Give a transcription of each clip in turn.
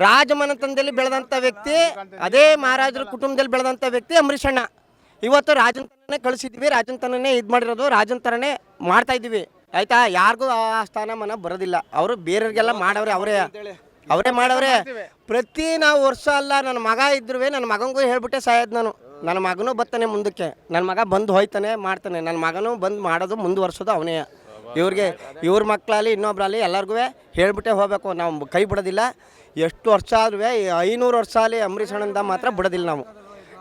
ರಾಜಮನೆತನದಲ್ಲಿ ಬೆಳೆದಂಥ ವ್ಯಕ್ತಿ, ಅದೇ ಮಹಾರಾಜರ ಕುಟುಂಬದಲ್ಲಿ ಬೆಳೆದಂಥ ವ್ಯಕ್ತಿ ಅಂಬರೀಷ್ ಅಣ್ಣ. ಇವತ್ತು ರಾಜನ್ ಥರನೇ ಕಳಿಸಿದ್ವಿ, ರಾಜನ್ ಥರನೇ ಇದು ಮಾಡಿರೋದು, ರಾಜನ್ ಥರನೇ ಮಾಡ್ತಾ ಇದ್ದೀವಿ ಆಯ್ತಾ. ಯಾರಿಗೂ ಆ ಸ್ಥಾನಮಾನ ಬರೋದಿಲ್ಲ. ಅವರು ಬೇರೆಯವ್ರಿಗೆಲ್ಲ ಮಾಡವ್ರೆ, ಅವರೇ ಮಾಡವ್ರೆ. ನಾವು ವರ್ಷ ಅಲ್ಲ, ನನ್ನ ಮಗ ಇದ್ರೂ ನನ್ನ ಮಗನಿಗೂ ಹೇಳ್ಬಿಟ್ಟೆ ಸಾಯೋದು ನಾನು. ನನ್ನ ಮಗನೂ ಬರ್ತಾನೆ ಮುಂದಕ್ಕೆ, ನನ್ನ ಮಗ ಬಂದು ಹೋಯ್ತಾನೆ ಮಾಡ್ತಾನೆ, ನನ್ನ ಮಗನೂ ಬಂದು ಮಾಡೋದು ಮುಂದುವರ್ಸೋದು ಅವನೇ. ಇವ್ರ ಮಕ್ಕಳಲ್ಲಿ ಇನ್ನೊಬ್ರಲ್ಲಿ ಎಲ್ಲರಿಗೂ ಹೇಳ್ಬಿಟ್ಟೆ ಹೋಗಬೇಕು. ನಾವು ಕೈ ಬಿಡೋದಿಲ್ಲ. ಎಷ್ಟು ವರ್ಷ ಆದ್ರೂ 500 ವರ್ಷ ಆಗಲಿ ಅಂಬರೀಷ್ ಅಣ್ಣಂದ ಮಾತ್ರ ಬಿಡೋದಿಲ್ಲ.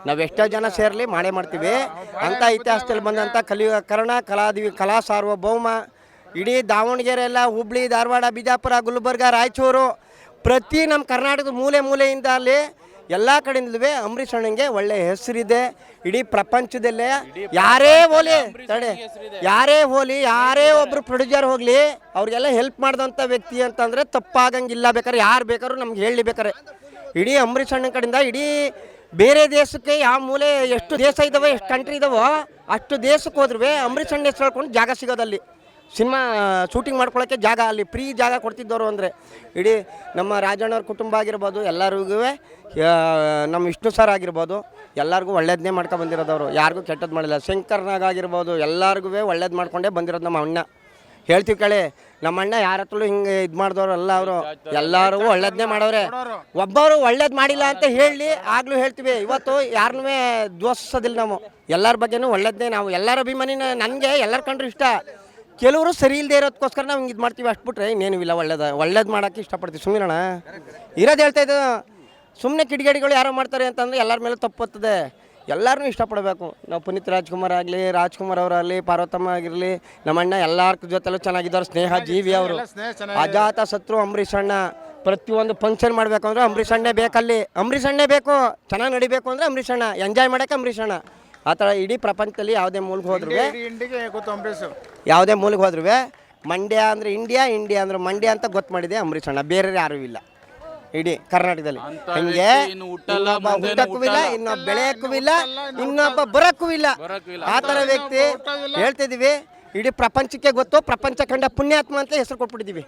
ನಾವು ಎಷ್ಟೋ ಜನ ಸೇರಲಿ ಮಾಡೇ ಮಾಡ್ತೀವಿ ಅಂತ ಇತಿಹಾಸದಲ್ಲಿ ಬಂದಂಥ ಕಲಾ ಸಾರ್ವಭೌಮ ಇಡೀ ದಾವಣಗೆರೆ ಎಲ್ಲ, ಹುಬ್ಳಿ, ಧಾರವಾಡ, ಬಿಜಾಪುರ, ಗುಲ್ಬರ್ಗ, ರಾಯಚೂರು, ಪ್ರತಿ ನಮ್ಮ ಕರ್ನಾಟಕದ ಮೂಲೆಯಿಂದ ಅಲ್ಲಿ ಎಲ್ಲ ಕಡೆಯಿಂದಲೂ ಅಂಬರೀಷ್ ಅಣ್ಣಂಗೆ ಒಳ್ಳೆ ಹೆಸರಿದೆ. ಇಡೀ ಪ್ರಪಂಚದಲ್ಲೇ ಯಾರೇ ಹೋಲಿ ಯಾರೇ ಒಬ್ಬರು ಪ್ರೊಡ್ಯೂಸರ್ ಹೋಗಲಿ ಅವ್ರಿಗೆಲ್ಲ ಹೆಲ್ಪ್ ಮಾಡಿದಂಥ ವ್ಯಕ್ತಿ ಅಂತಂದರೆ ತಪ್ಪಾಗಂಗಿಲ್ಲ. ಬೇಕಾದ್ರೆ ಯಾರು ಬೇಕಾದ್ರೂ ನಮ್ಗೆ ಹೇಳಿ ಬೇಕಾರೆ. ಇಡೀ ಅಂಬರೀಷ್ ಅಣ್ಣನ ಕಡೆಯಿಂದ ಇಡೀ ಬೇರೆ ದೇಶಕ್ಕೆ ಯಾವ ಮೂಲೆ ಎಷ್ಟು ದೇಶ ಇದ್ದಾವೆ, ಎಷ್ಟು ಕಂಟ್ರಿ ಇದ್ದಾವೋ ಅಷ್ಟು ದೇಶಕ್ಕೆ ಹೋದ್ರೂ ಅಂಬರೀಷ್ ಅಣ್ಣ ಹೆಸರು ಹೇಳ್ಕೊಂಡು ಜಾಗ ಸಿಗೋದಲ್ಲಿ, ಸಿನಿಮಾ ಶೂಟಿಂಗ್ ಮಾಡ್ಕೊಳ್ಳೋಕ್ಕೆ ಜಾಗ, ಅಲ್ಲಿ ಫ್ರೀ ಜಾಗ ಕೊಡ್ತಿದ್ದವರು. ಅಂದರೆ ಇಡೀ ನಮ್ಮ ರಾಜಣ್ಣವ್ರ ಕುಟುಂಬ ಆಗಿರ್ಬೋದು, ಎಲ್ಲರಿಗೂ ನಮ್ಮ ವಿಷ್ಣು ಸರ್ ಆಗಿರ್ಬೋದು, ಎಲ್ಲರಿಗೂ ಒಳ್ಳೇದನ್ನೇ ಮಾಡ್ಕೊಂಡು ಬಂದಿರೋದವರು, ಯಾರಿಗೂ ಕೆಟ್ಟದ್ದು ಮಾಡಿಲ್ಲ. ಶಂಕರ್ನಾಗ ಆಗಿರ್ಬೋದು, ಎಲ್ಲರಿಗೂ ಒಳ್ಳೇದು ಮಾಡ್ಕೊಂಡೇ ಬಂದಿರೋದು ನಮ್ಮ ಅಣ್ಣ. ಹೇಳ್ತೀವಿ ಕೇಳಿ, ನಮ್ಮ ಅಣ್ಣ ಯಾರ ಹತ್ರಲೂ ಹಿಂಗೆ ಇದು ಮಾಡಿದವರು ಅಲ್ಲ. ಅವರು ಎಲ್ಲರಿಗೂ ಒಳ್ಳೇದನ್ನೇ ಮಾಡವ್ರೆ. ಒಬ್ಬರು ಒಳ್ಳೇದು ಮಾಡಿಲ್ಲ ಅಂತ ಹೇಳಿ ಆಗಲೂ ಹೇಳ್ತೀವಿ. ಇವತ್ತು ಯಾರನ್ನೂ ದ್ವೇಷಿಸೋದಿಲ್ಲ ನಾವು. ಎಲ್ಲರ ಬಗ್ಗೆನೂ ಒಳ್ಳೇದನ್ನೇ. ನಾವು ಎಲ್ಲರ ಅಭಿಮಾನಿನ, ನನಗೆ ಎಲ್ಲರ ಕಂಡ್ರು ಇಷ್ಟ. ಕೆಲವರು ಸರಿ ಇಲ್ಲದೆ ಇರೋದಕ್ಕೋಸ್ಕರ ನಾವು ಹಿಂಗೆ ಇದು ಮಾಡ್ತೀವಿ, ಅಷ್ಟು ಬಿಟ್ರೆ ಇನ್ನೇನು ಇಲ್ಲ. ಒಳ್ಳೇದು ಮಾಡೋಕ್ಕೆ ಇಷ್ಟಪಡ್ತೀವಿ. ಸುಮ್ಮನೆ ಇರೋದು ಹೇಳ್ತಾ ಇದ್ದು, ಸುಮ್ಮನೆ ಕಿಡಿಗೇಡಿಗಳು ಯಾರೋ ಮಾಡ್ತಾರೆ ಅಂತಂದರೆ ಎಲ್ಲರ ಮೇಲೆ ತಪ್ಪುತ್ತದೆ. ಎಲ್ಲರೂ ಇಷ್ಟಪಡಬೇಕು. ನಾವು ಪುನೀತ್ ರಾಜ್ಕುಮಾರ್ ಆಗಲಿ, ರಾಜ್ಕುಮಾರ್ ಅವರಾಗಲಿ, ಪಾರ್ವತಮ್ಮ ಆಗಿರಲಿ, ನಮ್ಮ ಅಣ್ಣ ಎಲ್ಲರ ಜೊತೆಲೂ ಚೆನ್ನಾಗಿದ್ದಾರೆ. ಸ್ನೇಹ ಜೀವಿ ಅವರು, ಅಜಾತ ಶತ್ರು ಅಂಬರೀಷ್ ಅಣ್ಣ. ಪ್ರತಿಯೊಂದು ಫಂಕ್ಷನ್ ಮಾಡಬೇಕು ಅಂದರೆ ಅಂಬರೀಷ್ ಅಣ್ಣೇ ಬೇಕಲ್ಲಿ, ಅಂಬರೀಷ್ ಅಣ್ಣೇ ಬೇಕು. ಚೆನ್ನಾಗಿ ನಡಿಬೇಕು ಅಂದರೆ ಅಂಬರೀಷ್ ಅಣ್ಣ, ಎಂಜಾಯ್ ಮಾಡೋಕ್ಕೆ ಅಂಬರೀಷ್ ಅಣ್ಣ. ಆ ಥರ ಇಡೀ ಪ್ರಪಂಚದಲ್ಲಿ ಯಾವುದೇ ಮೂಲೆಗೆ ಹೋದ್ರೂ ಮಂಡ್ಯ ಅಂದರೆ ಇಂಡಿಯಾ, ಇಂಡಿಯಾ ಅಂದರೆ ಮಂಡ್ಯ ಅಂತ ಗೊತ್ತು ಮಾಡಿದೆ ಅಂಬರೀಷ್ ಅಣ್ಣ. ಬೇರೆ ಯಾರೂ ಇಲ್ಲ ಇಡೀ ಕರ್ನಾಟಕದಲ್ಲಿ. ಹಂಗೆ ಇನ್ನೊಬ್ಬ ಹುಟ್ಟಕ್ಕೂ ಇಲ್ಲ, ಇನ್ನೊಬ್ಬ ಬೆಳೆಯಕ್ಕೂ ಇಲ್ಲ, ಇನ್ನೊಬ್ಬ ಬರೋಕ್ಕೂ ಇಲ್ಲ. ಆ ಥರ ವ್ಯಕ್ತಿ ಹೇಳ್ತಿದ್ದೀವಿ. ಇಡೀ ಪ್ರಪಂಚಕ್ಕೆ ಗೊತ್ತು. ಪ್ರಪಂಚ ಕಂಡ ಪುಣ್ಯಾತ್ಮ ಅಂತ ಹೆಸರು ಕೊಟ್ಬಿಟ್ಟಿದ್ದೀವಿ.